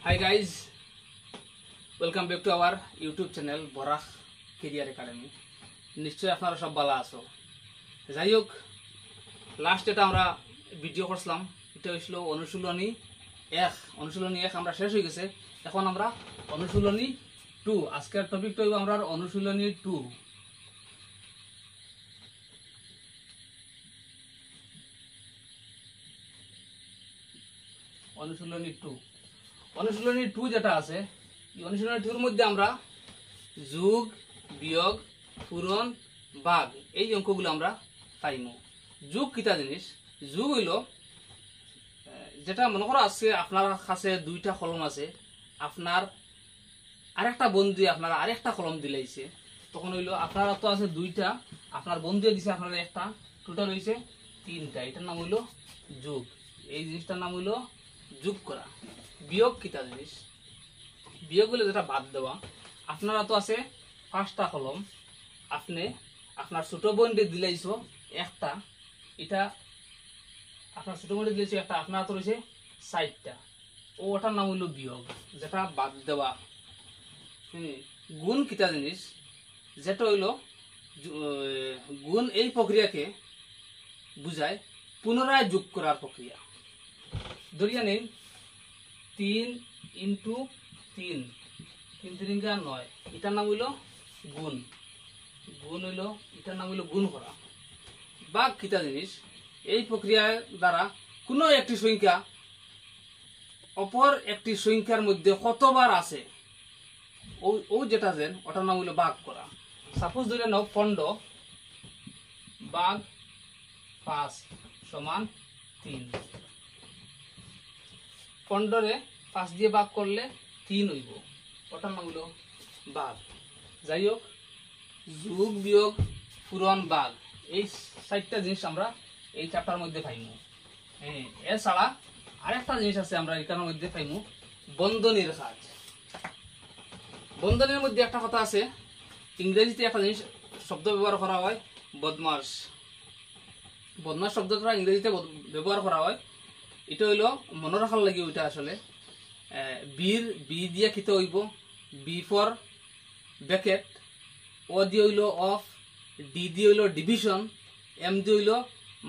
Hi guys, welcome back to our YouTube channel Borak Career Academy. নিশ্চয় আপনারা সব ভালো আছো। যাই হোক, লাস্ট এটা আমরা ভিডিও করছিলাম, এটা হইছিল অনুশীলনী 1। অনুশীলনী 1 আমরা শেষ হয়ে গেছে। এখন আমরা অনুশীলনী 2, আজকের টপিকটা হইব আমরা অনুশীলনী 2। অনুশীলনী 2, অনুশীলনী 2 যেটা আছে, এই অনুশীলনী 2 এর মধ্যে আমরা যোগ, বিয়োগ, পূরণ, ভাগ এই অঙ্কগুলো আমরা পাইমু। যোগ কিটা জিনিস? যোগ হইল যেটা মনে করো আছে আপনার কাছে দুইটা কলম আছে, আপনার আরেকটা বন্ধু আপনার আরেকটা কলম দিলাইছে, তখন হইল আপনার তো আছে দুইটা, আপনার বন্ধু দিছে আপনার একটা, টোটাল হইছে 3টা। এটার নাম হইল যোগ। এই জিনিসটার নাম হইল যোগ করা। বিয়োগ কিটা জিনিস? বিয়োগ হলে যেটা বাদ দেওয়া। আপনারা তো আছে 5টা কলম, আপনি আপনার ছোট বোনকে দিলাইছো একটা, এটা আপনার ছোট বোনকে দিলাইছো একটা, আপনার তো রয়েছে 4টা, ওটার নাম হইল বিয়োগ, যেটা বাদ দেওয়া। গুণ কিটা জিনিস? যেটা হইল গুণ এই প্রক্রিয়াকে বুঝায় পুনরায় যোগ করার প্রক্রিয়া। ধরিয়া নিন 3 × 3, 3 × 3 = 9, এটার নাম হইল গুণ। গুণ হইল এটার নাম হইল গুণ করা। ভাগ কিটা জিনিস? এই প্রক্রিয়ার দ্বারা কোনো একটি সংখ্যা অপর একটি সংখ্যার মধ্যে কতবার আছে ও যেটা দেন ওটার নাম হইল ভাগ করা। সাপোজ ধরে নাও 15 ভাগ 5 = 3। 15 রে 5 দিয়ে ভাগ করলে 3 হইব, ওটার নাম হইল ভাগ। যাই হোক, যোগ, বিয়োগ, পূরণ, ভাগ এই 4টা জিনিস আমরা এই চ্যাপ্টার মধ্যে পাইমু। এছাড়া আরেকটা জিনিস আছে আমরা এটার মধ্যে পাইমু, বন্ধনীর কাজ। বন্ধনীর মধ্যে একটা কথা আছে, ইংরেজিতে একটা জিনিস শব্দ ব্যবহার করা হয়, বদমাস। বদমাস শব্দটা ইংরেজিতে ব্যবহার করা হয়। এটা হইল মনে রাখার লাগে, ওইটা আসলে বি দিয়ে খিতে হইব বি ফর ব্র্যাকেট, ও দিয়ে হইল অফ, ডি দিয়ে হইল ডিভিশন, এম দিয়ে হইল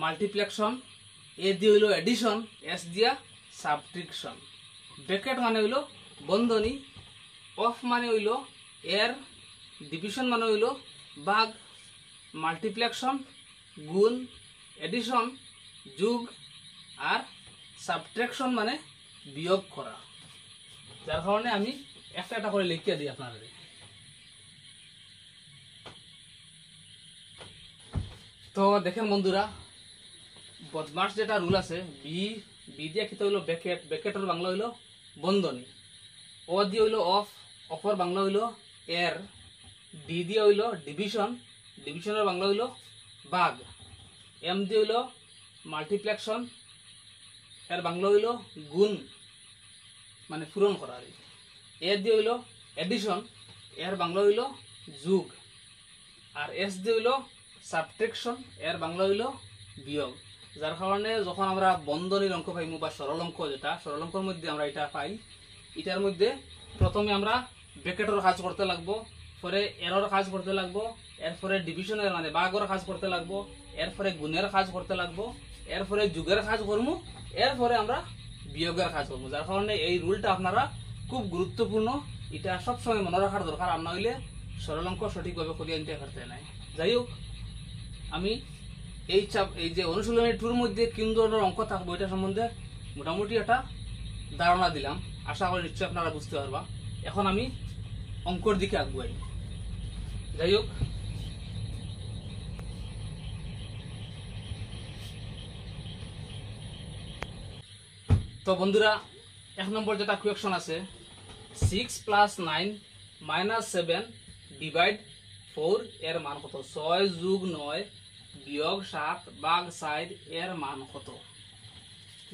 মাল্টিপ্লেকশন, এ দিয়ে হইল এডিশন, এস দিয়া সাবট্রিকশন। ব্র্যাকেট মানে হইল বন্ধনী, অফ মানে হইল এর, ডিভিশন মানে হইল ভাগ, মাল্টিপ্লেকশন গুণ, এডিশন যোগ, আর সাবট্রাকশন মানে বিয়োগ করা। যার কারণে আমি একটা একটা করে লিখিয়ে দিই আপনাদের। তো দেখেন বন্ধুরা, বদমাস যেটা রুল আছে, বি দিয়ে খেতে হইলো ব্র্যাকেট, ব্র্যাকেটের বাংলা হইলো বন্ধনী, ও দিয়ে হইলো অফ, অফর বাংলা হইলো এর, ডি দিয়ে হইলো ডিভিশন, ডিভিশনের বাংলা হইলো ভাগ, এম দিয়ে হইলো মাল্টিপ্লেকশন, এর বাংলা হইল গুণ মানে পূরণ করা, এ দিয়ে হইল এডিশন, এর বাংলা হইল যোগ, আর এস দিয়ে হইল সাবট্রাকশন, এর বাংলা হইল বিয়োগ। যার কারণে যখন আমরা বন্ধনীর অঙ্ক পাইমু বা সরল অঙ্ক, যেটা সরল অঙ্কের মধ্যে আমরা এটা পাই, এটার মধ্যে প্রথমে আমরা ব্র্যাকেটের কাজ করতে লাগবো, পরে এরর কাজ করতে লাগবো, এরপরে ডিভিশনের মানে ভাগের কাজ করতে লাগবো, এরপরে গুণের কাজ করতে লাগবো, এরপরে যুগের কাজ করবো, এরপরে আমরা বিয়োগের কাজ করবো। যার কারণে এই রুলটা আপনারা খুব গুরুত্বপূর্ণ, এটা সবসময় মনে রাখার দরকার, আর না হইলে সরল অঙ্ক সঠিকভাবে করিয়ে আনতে পারতে নাই। যাই হোক, আমি এই যে অনুশীলনী 2 এর মধ্যে কোন ধরনের অঙ্ক থাকবো এটা সম্বন্ধে মোটামুটি একটা ধারণা দিলাম, আশা করি নিশ্চয়ই আপনারা বুঝতে পারবা। এখন আমি অঙ্কর দিকে আগুয়াই। যাই হোক, তো বন্ধুরা, 1 নম্বর যেটা কোয়েকশন আছে, 6 + 9 - 7 / 4 এর মান কত? 6 + 9 - 7 / 4 এর মান কত?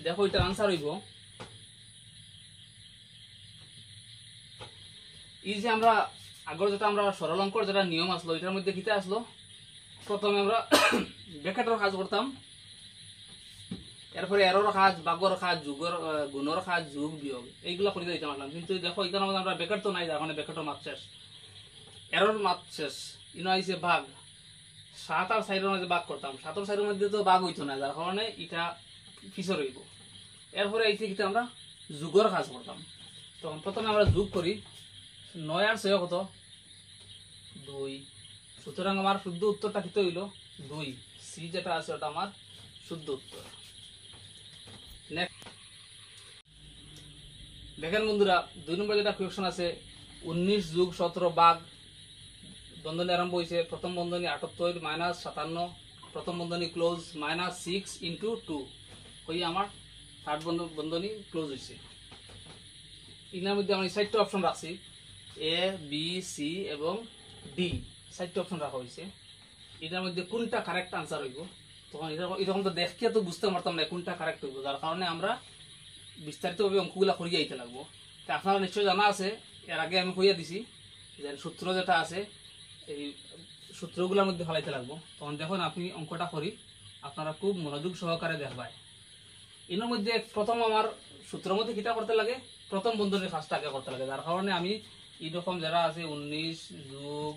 দেখো এটার আনসার হইব, এই যে আমরা আগর যেটা আমরা সরল অঙ্কর যেটা নিয়ম আসলো, এটার মধ্যে কিটা আসলো, প্রথমে আমরা ব্র্যাকেটের কাজ করতাম, এরপরে এরর কাজ, বাগর কাজ, যুগর গুণর কাজ, যুগ বিয়োগ এইগুলো করে দিতে পারলাম। কিন্তু দেখো এখানে আমাদের আমরা ব্যাকেট তো নাই, যার কারণে ব্যাকেটের মাপ শেষ, এরর মাপ শেষ। ইনো আইছে ভাগ, 7 আর 4 এর মধ্যে ভাগ করতাম, 7 আর 4 এর মধ্যে তো ভাগ হইতো না, যার কারণে এটা পিছর হইব। এরপরে এইতে কিন্তু আমরা যুগর কাজ করতাম। তখন প্রথমে আমরা যোগ করি, 9 আর 6 কত 2, সুতরাং আমার শুদ্ধ উত্তরটা কত হইল 2। সি যেটা আছে ওটা আমার শুদ্ধ উত্তর। দেখেন বন্ধুরা, 2 নম্বর যেটা কোয়েশ্চন আছে, 19 যোগ 17 ভাগ বন্ধনী আরম্ভ হয়েছে, প্রথম বন্ধনী 78 মাইনাস 57, প্রথম বন্ধনী ক্লোজ মাইনাস 6 ইন্টু 2 হয়ে আমার থার্ড বন্ধনী ক্লোজ হয়েছে। এর মধ্যে আমি 4টা অপশন রাখছি, এ বি সি এবং ডি, 4টা অপশন রাখা হয়েছে। এটার মধ্যে কোনটা কারেক্ট আনসার হইব, তখন এরকম তো দেখে তো বুঝতে পারতাম না কোনটা কারেক্ট হইব, যার কারণে আমরা বিস্তারিতভাবে অঙ্কগুলা করিয়ে আইতে লাগবো। তা আপনারা নিশ্চয়ই জানা আছে, এর আগে আমি কইয়া দিছি যে সূত্র যেটা আছে এই সূত্রগুলোর মধ্যে ফেলাইতে লাগবো। তখন দেখুন আপনি অঙ্কটা করি, আপনারা খুব মনোযোগ সহকারে দেখবাই। এর মধ্যে প্রথম আমার সূত্রের মধ্যে কিটা করতে লাগে, প্রথম বন্ধনীর কাজটা আগে করতে লাগে, যার কারণে আমি এইরকম যারা আছে 19 যোগ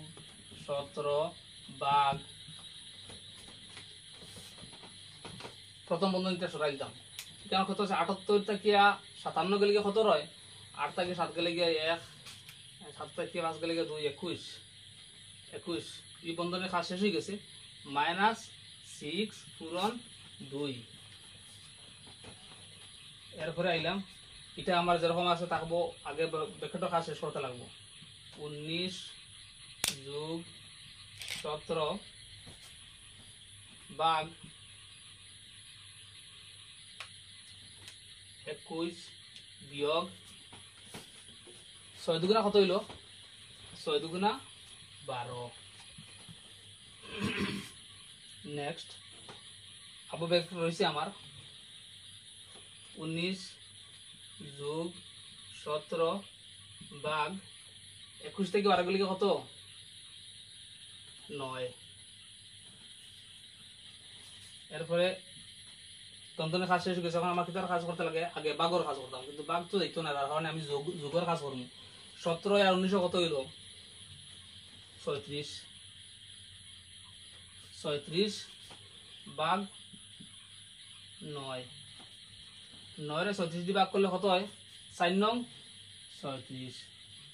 17 ভাগ প্রথম বন্ধনীটা সরাই দিতাম। এটা কত আছে 78 থেকে 57 গেলে কত রয়, 8 থেকে 7 গেলে 1, 7 থেকে 5 গেলে 2, 21। এই বন্ধনের কাজ শেষ হয়ে গেছে, মাইনাস 6 পূরণ 2। এরপরে আইলাম, এটা আমার যেরকম আছে থাকবো, আগে ব্র্যাকেটের কাজ শেষ করতে লাগবো। 19 যোগ 17 ভাগ 21 বিয়োগ 6 দুগুণা কত হইল, 6 দুগুণা 12। নেক্সট আবার ব্যাক রয়েছে আমার 19 যোগ 17 ভাগ 21 থেকে 12 গেলে কত 9। এরপরে তন্তনের কাজ শেষ হয়ে গেছে, এখন আমার কিতার কাজ করতে লাগে, আগে বাগর কাজ করতাম, কিন্তু বাঘ তো যাইতো না, তার কারণে আমি যোগের কাজ করবো। 17 আর 19 কত হইল 36, 36 ভাগ 9, 9 রে 36 দিয়ে ভাগ করলে কত হয় 4 নং 36।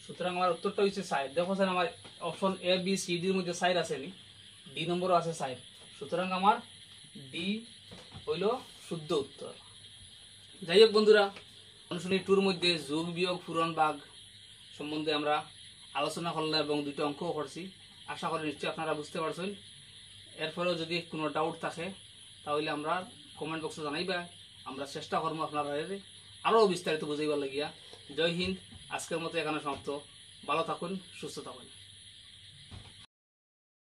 সুতরাং আমার উত্তরটা হচ্ছে 4। দেখো স্যার আমার অপশন এ বি সি ডির মধ্যে 4 আছে নি, ডি নম্বরও আছে 4, সুতরাং আমার ডি হইল শুদ্ধ উত্তর। যাই হোক বন্ধুরা, অনুশীলনী 2 এর মধ্যে যোগ বিয়োগ পূরণ ভাগ সম্বন্ধে আমরা আলোচনা করলাম এবং 2টা অঙ্কও করছি। আশা করি নিশ্চয়ই আপনারা বুঝতে পারছেন। এরপরেও যদি কোনো ডাউট থাকে তাহলে আমরা কমেন্ট বক্সে জানাইবা, আমরা চেষ্টা করবো আপনারা আরও বিস্তারিত বুঝাইবার লাগিয়া। জয় হিন্দ, আজকের মতো এখানে সমাপ্ত। ভালো থাকুন, সুস্থ থাকুন।